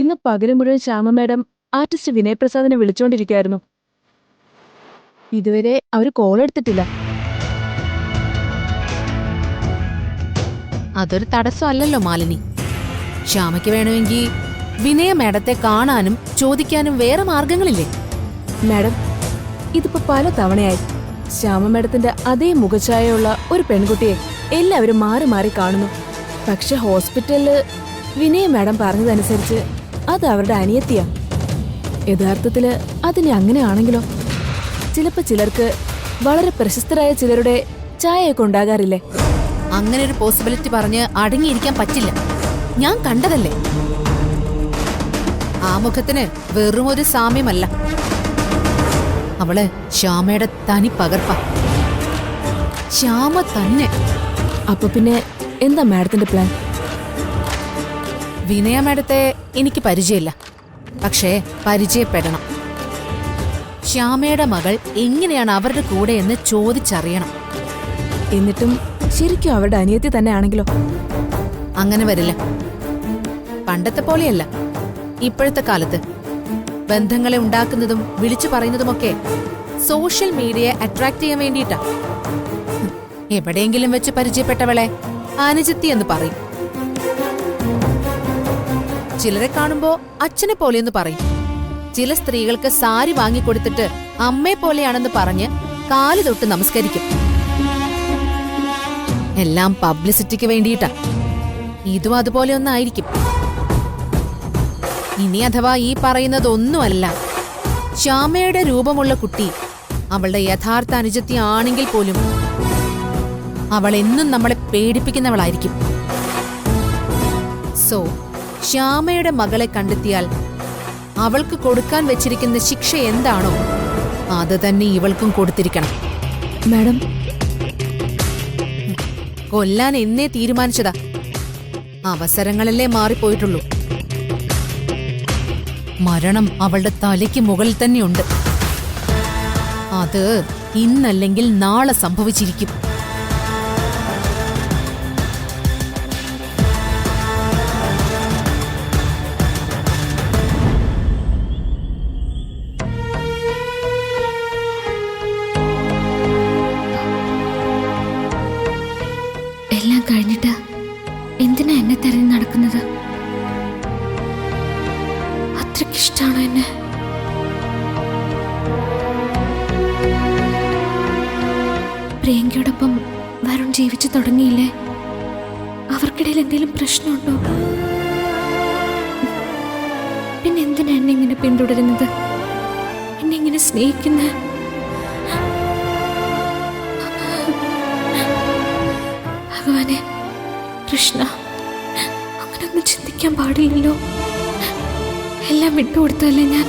ഇന്ന് പകല് മുഴുവൻ ശ്യാമ മാഡം ആർട്ടിസ്റ്റ് വിനയ് പ്രസാദിനെ വിളിച്ചോണ്ടിരിക്കുകയായിരുന്നു. ഇതുവരെ അവര് കോൾ എടുത്തിട്ടില്ല. അതൊരു തടസ്സമല്ലല്ലോ മാലിനി. ശ്യാമയ്ക്ക് വേണമെങ്കിൽ വിനയ മാഡത്തെ കാണാനും ചോദിക്കാനും വേറെ മാർഗങ്ങളില്ലേ? മാഡം, ഇതിപ്പോ പല തവണയായി ശ്യാമ മാഡത്തിന്റെ അതേ മുഖഛായയുള്ള ഒരു പെൺകുട്ടിയെ എല്ലാവരും മാറി മാറി കാണുന്നു. പക്ഷെ ഹോസ്പിറ്റലില് വിനയ മാഡം പറഞ്ഞതനുസരിച്ച് അത് അവരുടെ അനിയത്തിയാ. യഥാർത്ഥത്തില് അതിന് അങ്ങനെയാണെങ്കിലോ? ചിലപ്പോ ചിലർക്ക് വളരെ പ്രശസ്തരായ ചിലരുടെ ചായയൊക്കെ ഉണ്ടാകാറില്ലേ? അങ്ങനെ ഒരു പോസിബിലിറ്റി പറഞ്ഞ് അടങ്ങിയിരിക്കാൻ പറ്റില്ല. ഞാൻ കണ്ടതല്ലേ. ആ മുഖത്തിന് വെറും ഒരു സാമ്യമല്ല. അവള് ശ്യാമയുടെ തനി പകർപ്പ. ശ്യാമ തന്നെ. അപ്പൊ പിന്നെ എന്താ മാഡത്തിന്റെ പ്ലാൻ? വിനയ മാഡത്തെ എനിക്ക് പരിചയമില്ല, പക്ഷേ പരിചയപ്പെടണം. ശ്യാമയുടെ മകൾ എങ്ങനെയാണ് അവരുടെ കൂടെ എന്ന് ചോദിച്ചറിയണം. എന്നിട്ടും ശരിക്കും അവരുടെ അനിയത്തി തന്നെ ആണെങ്കിലോ? അങ്ങനെ വരില്ല. പണ്ടത്തെ പോലെയല്ല. ഇപ്പോഴത്തെ കാലത്ത് ബന്ധങ്ങളെ ഉണ്ടാക്കുന്നതും വിളിച്ചു പറയുന്നതുമൊക്കെ സോഷ്യൽ മീഡിയയെ അട്രാക്ട് ചെയ്യാൻ വേണ്ടിയിട്ടാ. എവിടെയെങ്കിലും വെച്ച് പരിചയപ്പെട്ടവളെ അനുജത്തി എന്ന് പറയും. ചിലരെ കാണുമ്പോ അച്ഛനെ പോലെയെന്ന് പറയും. ചില സ്ത്രീകൾക്ക് സാരി വാങ്ങിക്കൊടുത്തിട്ട് അമ്മയെ പോലെയാണെന്ന് പറഞ്ഞ് കാല് തൊട്ട് നമസ്കരിക്കും. എല്ലാം പബ്ലിസിറ്റിക്ക് വേണ്ടിയിട്ടാ. ഇതും അതുപോലെ ഒന്നായിരിക്കും. ഇനി അഥവാ ഈ പറയുന്നതൊന്നുമല്ല ശ്യാമയുടെ രൂപമുള്ള കുട്ടി അവളുടെ യഥാർത്ഥ അനുജത്തി ആണെങ്കിൽ പോലും അവൾ എന്നും നമ്മളെ പേടിപ്പിക്കുന്നവളായിരിക്കും. സോ ശ്യാമയുടെ മകളെ കണ്ടെത്തിയാൽ അവൾക്ക് കൊടുക്കാൻ വെച്ചിരിക്കുന്ന ശിക്ഷ എന്താണോ അത് തന്നെ ഇവൾക്കും കൊടുത്തിരിക്കണം. മാഡം, കൊല്ലാൻ എന്നേ തീരുമാനിച്ചതാ. അവസരങ്ങളല്ലേ മാറിപ്പോയിട്ടുള്ളൂ. മരണം അവളുടെ തലയ്ക്ക് മുകളിൽ തന്നെയുണ്ട്. അത് ഇന്നല്ലെങ്കിൽ നാളെ സംഭവിച്ചിരിക്കും. എല്ലാം കഴിഞ്ഞിട്ട് എന്തിനാ എന്നെ തെരഞ്ഞു നടക്കുന്നത്? അത്രയ്ക്കിഷ്ടാണോ എന്നെ? പ്രിയങ്കയോടൊപ്പം വരുൺ ജീവിച്ചു തുടങ്ങിയില്ലേ? അവർക്കിടയിൽ എന്തെങ്കിലും പ്രശ്നമുണ്ടോ? പിന്നെ എന്തിനാ എന്നെ ഇങ്ങനെ പിന്തുടരുന്നത്, എന്നെ ഇങ്ങനെ സ്നേഹിക്കുന്നത്? ഭഗവാനെ, കൃഷ്ണ, അങ്ങനൊന്നും ചിന്തിക്കാൻ പാടില്ലല്ലോ. എല്ലാം വിട്ടുകൊടുത്തല്ലേ ഞാൻ.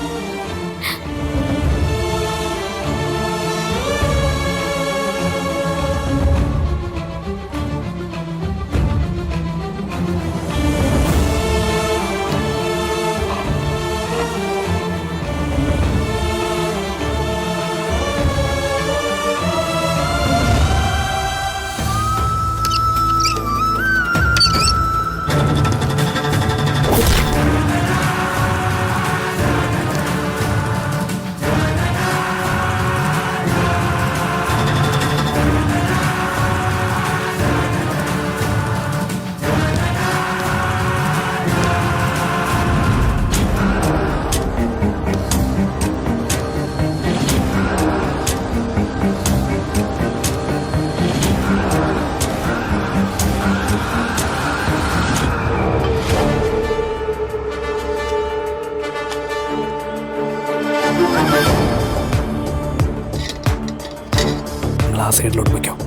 ആ സൈഡിലോട്ട് വയ്ക്കാം.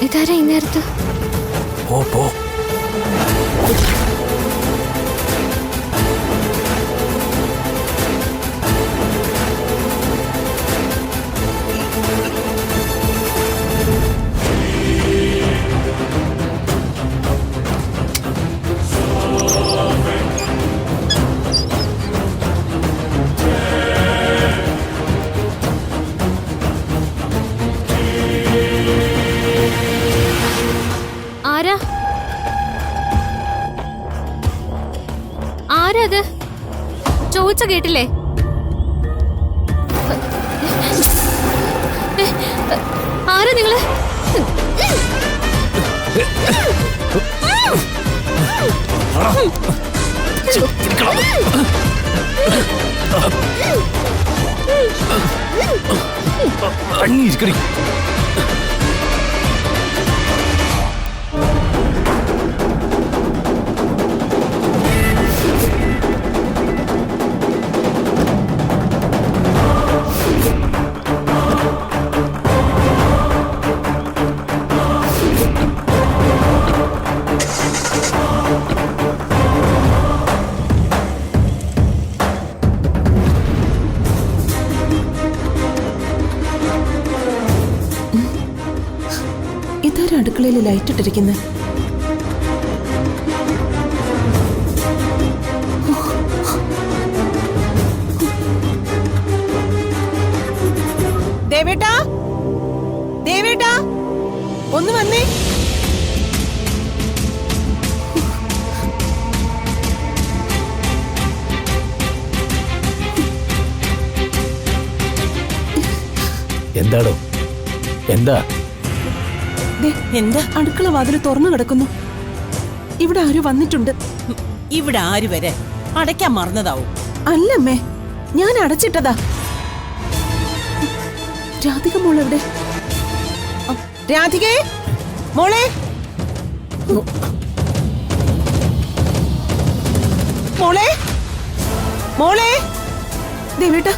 ഇതാരാ ഈ നേരത്ത്? പോ. പൂച്ച കേട്ടില്ലേ? ആരാ നിങ്ങള്? അടങ്ങിയിരിക്കടി. ഇതാരും അടുക്കളയിൽ ലൈറ്റ് ഇട്ടിരിക്കുന്നത്? ദേവേട്ടാ, ദേവേട്ടാ, ഒന്ന് വന്നേ. എന്താടോ? എന്താ? എന്താ? അടുക്കള വാതിൽ തുറന്നു കിടക്കുന്നു. ഇവിടെ ആരും വന്നിട്ടുണ്ട്. ഇവിടെ ആര് വരെ? അടയ്ക്കാൻ മറന്നതാവും. അല്ലമ്മേ, ഞാൻ അടച്ചിട്ടതാ. രാധിക മോളെവിടെ? രാധികേ മോളെ, മോളെ, മോളെ. ദേവേട്ടാ,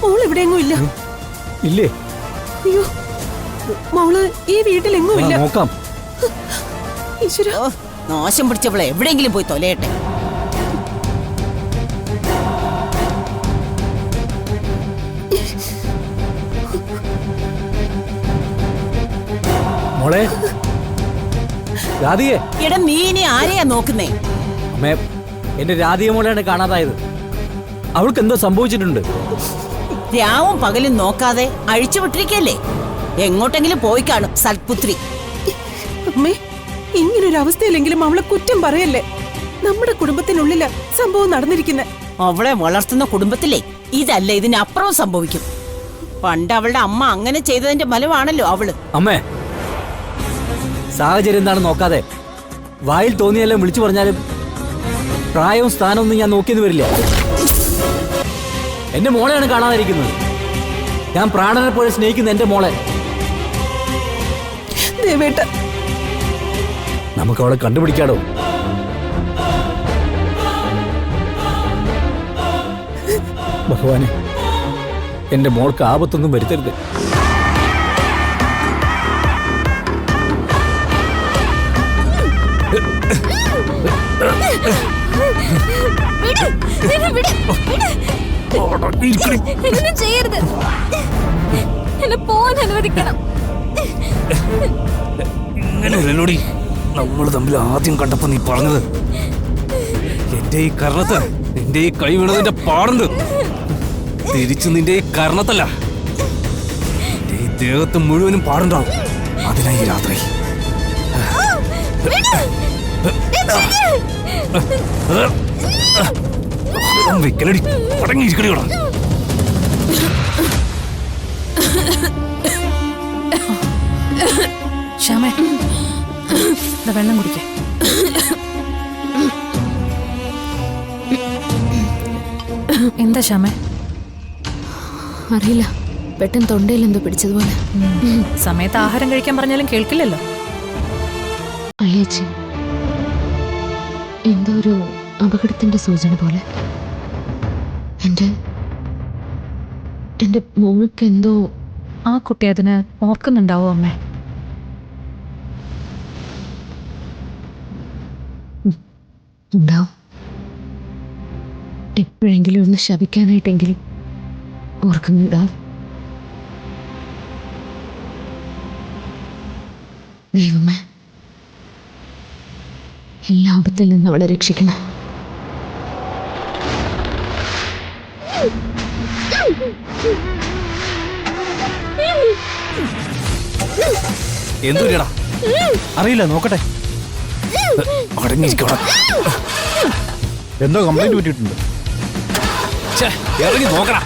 മോൾ എവിടെയെങ്ങും ഇല്ല. ഇല്ലേ? അയ്യോ, മോള് ഈ വീട്ടിലെങ്ങും ഇല്ല. നോക്കാം. ഈശ്വരാ, ഓ, നാശം പിടിച്ചവളെ എവിടെയെങ്കിലും പോയി തൊലയട്ടെ. മോളെ, രാധികേ. എടാ, നീ ഇനി ആരെയാ നോക്കുന്നേ? അമ്മേ, എന്റെ രാധിക മോളെയാണ് കാണാതായത്. അവൾക്ക് എന്തോ സംഭവിച്ചിട്ടുണ്ട്. രാവും പകലും നോക്കാതെ അഴിച്ചു വിട്ടിരിക്കല്ലേ? എങ്ങോട്ടെങ്കിലും പോയി കാണും സൽപുത്രി. അമ്മേ, ഇങ്ങനൊരു അവസ്ഥയിലെങ്കിലും അവളെ കുറ്റം പറയല്ലേ. നമ്മുടെ കുടുംബത്തിനുള്ളില സംഭവം നടന്നിരിക്കുന്നത്. അവളെ വളർത്തുന്ന കുടുംബത്തിലെ ഇതല്ല, ഇതിനപ്പുറവും സംഭവിക്കും. പണ്ട് അവളുടെ അമ്മ അങ്ങനെ ചെയ്തതിന്റെ ഫലമാണല്ലോ അവള്. അമ്മേ, സാഹചര്യം എന്താണ് നോക്കാതെ വായിൽ തോന്നിയെല്ലാം വിളിച്ചു പറഞ്ഞാലും പ്രായവും സ്ഥാനവും ഒന്നും ഞാൻ നോക്കിയെന്ന് വരില്ല. എന്റെ മോളെയാണ് കാണാതിരിക്കുന്നത്. ഞാൻ പ്രാണനെ പോലെ സ്നേഹിക്കുന്ന എന്റെ മോളെ. ദേവേട്ട, നമുക്ക് അവളെ കണ്ടുപിടിക്കാടോ. ഭഗവാനെ, എന്റെ മോൾക്ക് ആപത്തൊന്നും വരുത്തരുത്. ചെയ്യരുത്, എന്നെ പോവാൻ അനുവദിക്കണം. ഇങ്ങനെയല്ലോടി നമ്മൾ തമ്മിൽ ആദ്യം കണ്ടപ്പോ നീ പറഞ്ഞത്. എന്റെ ഈ കർണത്ത് നിന്റെ ഈ കൈ വീണതിന്റെ പാടുണ്ട്. തിരിച്ചു നിന്റെ ഈ കർണത്തല്ല, എന്റെ ഈ ദേഹത്ത് മുഴുവനും പാടുണ്ടാവും. അതിനായി രാത്രി വെക്കലടി, അടങ്ങിയിരിക്കടിയോടാ. ശ്യാമേ, വെള്ളം കുടിക്കേ. എന്താ ശ്യാമേ? അറിയില്ല, പെട്ടെന്ന് തൊണ്ടയിൽ എന്തോ പിടിച്ചതുപോലെ. സമയത്ത് ആഹാരം കഴിക്കാൻ പറഞ്ഞാലും കേൾക്കില്ലല്ലോ. അയ്യച്ചി, എന്തോ ഒരു അപകടത്തിന്റെ സൂചന പോലെ. എന്റെ മോൾക്ക് എന്തോ. ആ കുട്ടി അതിന് ഓർക്കുന്നുണ്ടാവോ അമ്മേ? ഉണ്ടാവും. എപ്പോഴെങ്കിലും ഒന്ന് ശപിക്കാനായിട്ടെങ്കിലും ഓർക്കുന്നുണ്ടാവും. ദൈവമേ, എല്ലാ ആപത്തിൽ നിന്ന് അവളെ രക്ഷിക്കണം. എന്തുടാ? അറിയില്ല, നോക്കട്ടെ. അടങ്ങിയിരിക്കടാ. എന്തോ കംപ്ലൈന്റ് പറ്റിയിട്ടുണ്ട്. ഇറങ്ങി നോക്കടാ.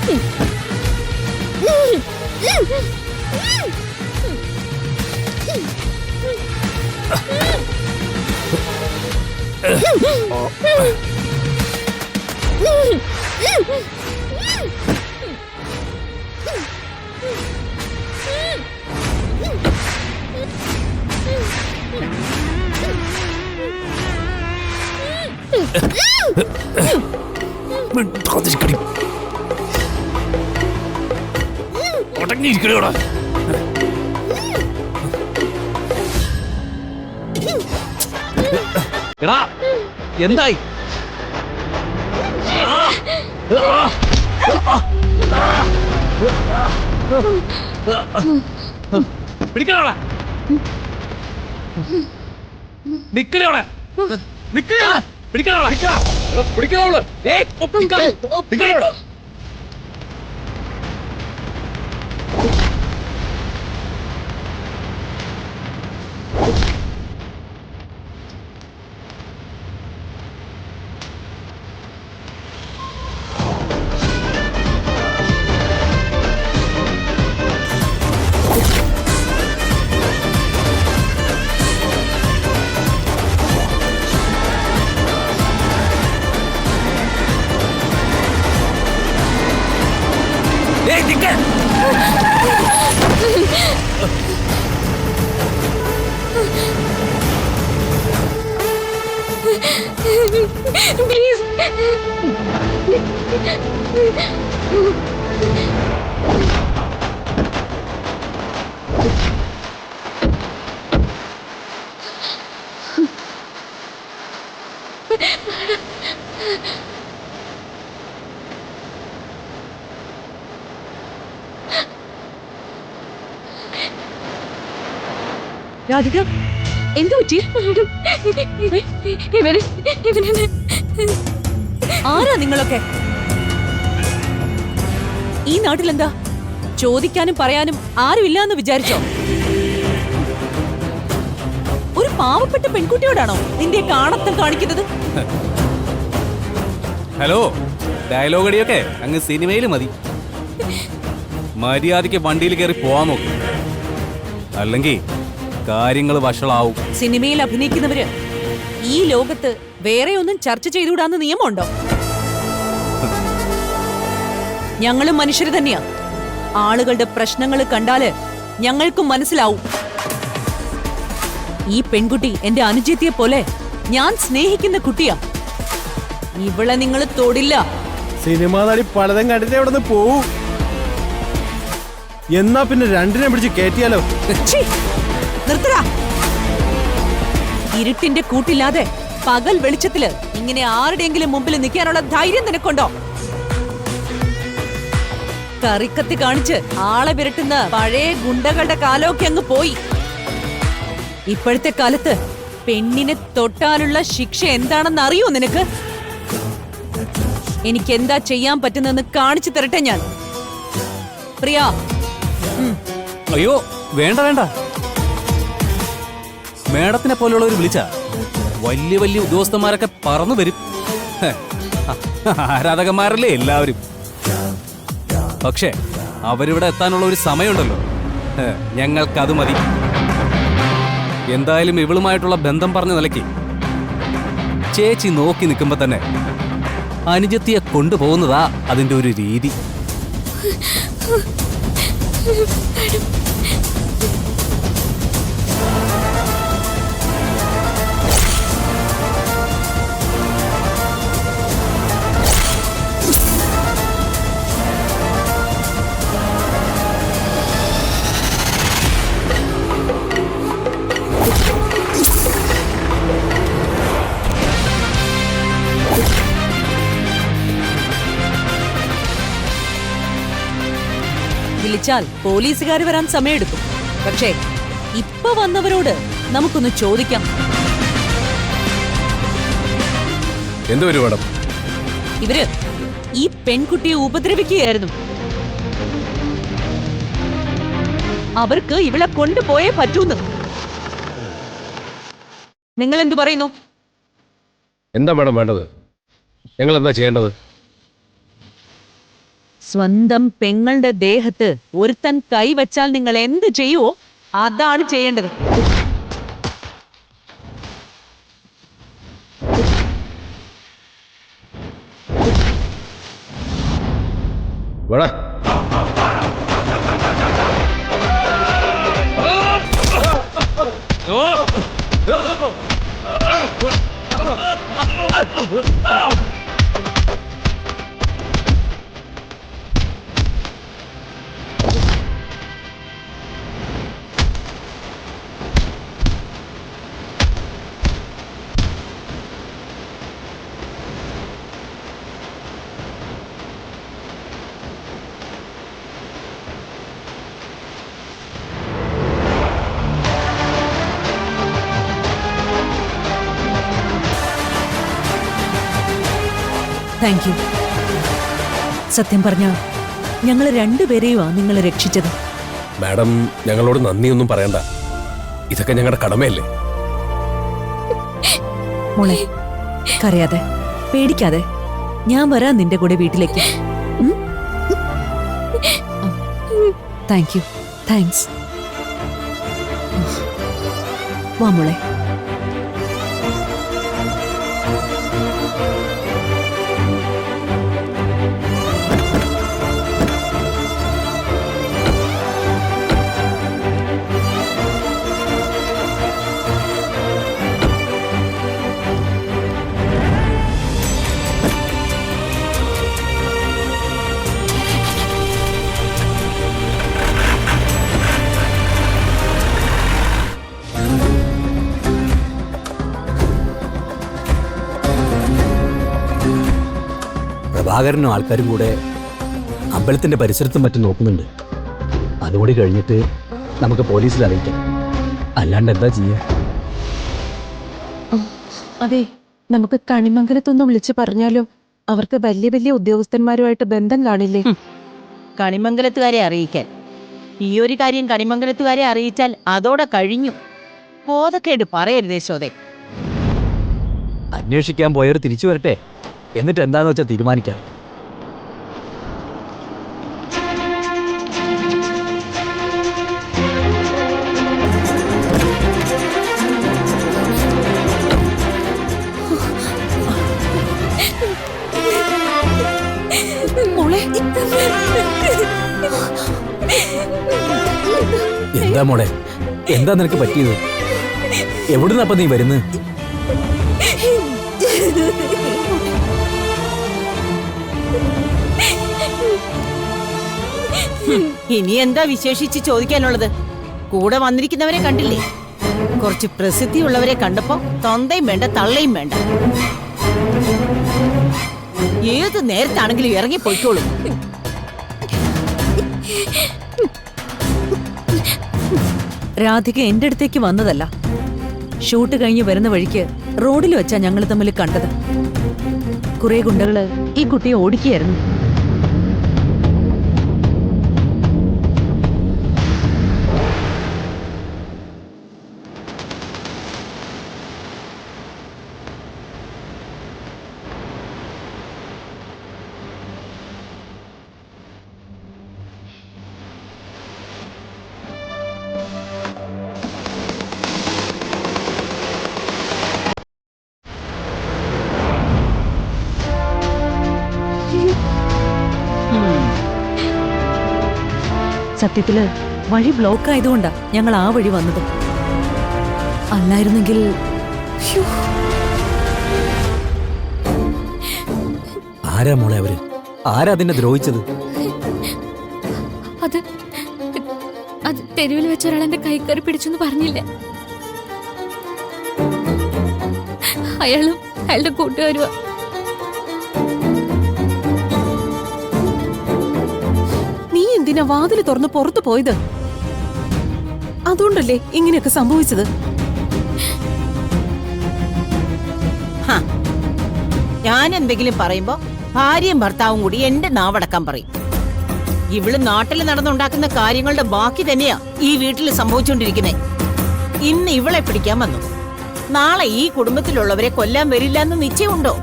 മിണ്ടാതിരിക്കടി. അടങ്ങിയിരിക്കണോടാ. എടാ എന്തായി? പിടിക്കണോടാ. നിക്കണോടാ. നിക്കണോടാ. പിടിക്കണോടാ. പിടിക്കണോളൂ. പിടിക്കണോടാ. പ്ലീസ്. രാധിക എന്തു പറ്റി? ആരാ നിങ്ങളൊക്കെ? ഈ നാട്ടിലെന്താ ചോദിക്കാനും പറയാനും ആരുമില്ലാന്ന് വിചാരിച്ചോ? ഒരു പാവപ്പെട്ട പെൺകുട്ടിയോടാണോ നിന്റെ കാണത്തം കാണിക്കുന്നത്? ഹലോ, ഡയലോഗ് അടിയൊക്കെ അങ്ങ് സിനിമയിൽ മതി. മര്യാദയ്ക്ക് വണ്ടിയിൽ കയറി പോവാൻ നോക്ക്, അല്ലെങ്കിൽ കാര്യങ്ങൾ വഷളാവും. സിനിമയിൽ അഭിനയിക്കുന്നവര് ഈ ലോകത്ത് വേറെ ഒന്നും ചർച്ച ചെയ്തുകൂടാന്ന് നിയമമുണ്ടോ? ഞങ്ങളും മനുഷ്യര് തന്നെയാ. ആളുകളുടെ പ്രശ്നങ്ങൾ കണ്ടാല് ഞങ്ങൾക്കും മനസ്സിലാവും. ഈ പെൺകുട്ടി എന്റെ അനുജത്തിയെ പോലെ ഞാൻ സ്നേഹിക്കുന്ന കുട്ടിയാ. ഇവളെ നിങ്ങൾ തൊടില്ല. സിനിമാ നടി പലതും കണ്ടിട്ട് അവിടെ നിന്ന് പോവൂ. എന്നാ പിന്നെ രണ്ടിനെ പിടിച്ച് കയറ്റിയാലോ? ഛീ, നിർത്തടാ. ഇരുട്ടിന്റെ കൂട്ടില്ലാതെ പകൽ വെളിച്ചത്തില് ഇങ്ങനെ ആരുടെയെങ്കിലും മുമ്പിൽ നിൽക്കാനുള്ള ധൈര്യം നിനക്കുണ്ടോ? കറിക്കത്തി കാണിച്ച് ആളെ വിരട്ടുന്ന പഴയ ഗുണ്ടകളുടെ കാലമൊക്കെ അങ്ങ് പോയി. ഇപ്പോഴത്തെ കാലത്ത് പെണ്ണിനെ തൊട്ടാലുള്ള ശിക്ഷ എന്താണെന്ന് അറിയോ നിനക്ക്? എനിക്ക് എന്താ ചെയ്യാൻ പറ്റുന്നെന്ന് കാണിച്ചു തരട്ടെ ഞാൻ. പ്രിയ. അയ്യോ വേണ്ട വേണ്ട. മേഡത്തിനെ പോലുള്ളവർ വിളിച്ച വലിയ വലിയ ഉദ്യോഗസ്ഥന്മാരൊക്കെ പറന്നു വരും. ആരാധകന്മാരല്ലേ എല്ലാവരും. പക്ഷേ അവരിവിടെ എത്താനുള്ള ഒരു സമയമുണ്ടല്ലോ, ഞങ്ങൾക്കത് മതി. എന്തായാലും ഇവളുമായിട്ടുള്ള ബന്ധം പറഞ്ഞ നിലയ്ക്ക് ചേച്ചി നോക്കി നിൽക്കുമ്പോ തന്നെ അനുജത്തിയെ കൊണ്ടുപോകുന്നതാ അതിന്റെ ഒരു രീതി. വിളിച്ചാൽ പോലീസുകാർ വരാൻ സമയമെടുക്കും. പക്ഷേ ഇപ്പൊ വന്നവരോട് നമുക്കൊന്ന് ചോദിക്കാം. എന്ത് പരിപാടി? ഇവര് ഈ പെൺകുട്ടിയെ ഉപദ്രവിക്കുകയായിരുന്നു. അവർക്ക് ഇവളെ കൊണ്ടുപോയേ പറ്റൂന്ന്. നിങ്ങൾ എന്തു പറയുന്നു? എന്താ മാഡം വേണ്ടത്? ഞങ്ങൾ എന്താ ചെയ്യേണ്ടത്? സ്വന്തം പെങ്ങളുടെ ദേഹത്ത് ഒരുത്തൻ കൈവച്ചാൽ നിങ്ങൾ എന്ത് ചെയ്യുവോ അതാണ് ചെയ്യേണ്ടത്. വേടാ താങ്ക് യു. സത്യം പറഞ്ഞ ഞങ്ങൾ രണ്ടുപേരെയുമാ നിങ്ങൾ രക്ഷിച്ചത്. മാഡം ഞങ്ങളോട് നന്ദിയൊന്നും പറയണ്ട, ഇതൊക്കെ ഞങ്ങളുടെ കടമയല്ലേ. മോളെ കരയാതെ പേടിക്കാതെ ഞാൻ വരാം നിന്റെ കൂടെ വീട്ടിലേക്ക്. Thank you. താങ്ക്സ്. വാ മോളെ. പ്രഭാകരനും ആൾക്കാരും കൂടെ അമ്പലത്തിന്റെ പരിസരത്തും മറ്റും നോക്കുന്നുണ്ട്. അതുകൂടി കഴിഞ്ഞിട്ട് നമുക്ക് പോലീസിൽ അറിയിക്കാം. അല്ലാണ്ട് എന്താ ചെയ്യാ? അതെ, നമുക്ക് കണിമംഗലത്തൊന്ന് വിളിച്ചു പറഞ്ഞാലോ? അവർക്ക് വലിയ വലിയ ഉദ്യോഗസ്ഥന്മാരുമായിട്ട് ബന്ധം കാണില്ലേ? കണിമംഗലത്തുകാരെ അറിയിക്കാൻ ഈ ഒരു കാര്യം കണിമംഗലത്തുകാരെ അറിയിച്ചാൽ അതോടെ കഴിഞ്ഞു. ബോധക്കേട് പറയരുതേ ശോതെ. അന്വേഷിക്കാൻ പോയവർ തിരിച്ചു വരട്ടെ, എന്നിട്ട് എന്താന്ന് വെച്ചാൽ തീരുമാനിക്കാം. എന്താ മോളെ, എന്താ നിനക്ക് പറ്റിയത്? എവിടുന്നപ്പ നീ വരുന്നത്? ഇനി എന്താ വിശേഷിച്ച് ചോദിക്കാനുള്ളത്? കൂടെ വന്നിരിക്കുന്നവരെ കണ്ടില്ലേ? കുറച്ച് പ്രസിദ്ധിയുള്ളവരെ കണ്ടപ്പോ തൊന്തയും വേണ്ട തള്ളയും വേണ്ട. ഏത് നേരത്താണെങ്കിലും ഇറങ്ങി പോയിക്കോളൂ. രാധിക എന്റെ അടുത്തേക്ക് വന്നതല്ല. ഷൂട്ട് കഴിഞ്ഞ് വരുന്ന വഴിക്ക് റോഡിൽ വെച്ചാ ഞങ്ങൾ തമ്മിൽ കണ്ടത്. കുറെ ഗുണ്ടകള് ഈ കുട്ടിയെ ഓടിക്കുകയായിരുന്നു. സത്യത്തില് വഴി ബ്ലോക്ക് ആയതുകൊണ്ടാ ഞങ്ങൾ ആ വഴി വന്നത്. അല്ലായിരുന്നെങ്കിൽ ആരാ മോളെ അവര്? ആരാ അതിനെ ദ്രോഹിച്ചത്? അത് തെരുവിൽ വെച്ച ഒരാൾ എന്റെ കൈക്കറി പിടിച്ചെന്ന് പറഞ്ഞില്ല. അയാളും അയാളുടെ കൂട്ടുകാരുവാ. നീ എന്തിനാ വാതില് തുറന്ന് പുറത്തു പോയത്? അതുകൊണ്ടല്ലേ ഇങ്ങനെയൊക്കെ സംഭവിച്ചത്? ഞാൻ എന്തെങ്കിലും പറയുമ്പോ ഭാര്യയും ഭർത്താവും കൂടി എന്റെ നാവടക്കാൻ പറയും. ഇവള് നാട്ടിൽ നടന്നുണ്ടാക്കുന്ന കാര്യങ്ങളുടെ ബാക്കി തന്നെയാ ഈ വീട്ടിൽ സംഭവിച്ചുകൊണ്ടിരിക്കുന്നേ. ഇന്ന് ഇവളെ പിടിക്കാൻ വന്നു, നാളെ ഈ കുടുംബത്തിലുള്ളവരെ കൊല്ലാൻ വരില്ല എന്ന് നിശ്ചയമുണ്ടോ?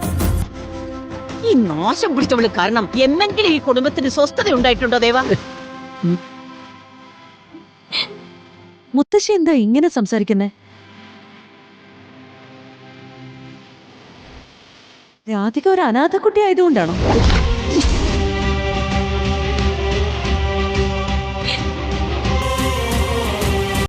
ഈ നാശം പിടിച്ചവള് കാരണം എന്നെങ്കിലും ഈ കുടുംബത്തിന് സ്വസ്ഥത ഉണ്ടായിട്ടുണ്ടോ ദേവാ? മുത്തശ്ശി എന്താ ഇങ്ങനെ സംസാരിക്കുന്നേ? രാധിക ഒരു അനാഥ കുട്ടി ആയതുകൊണ്ടാണോ?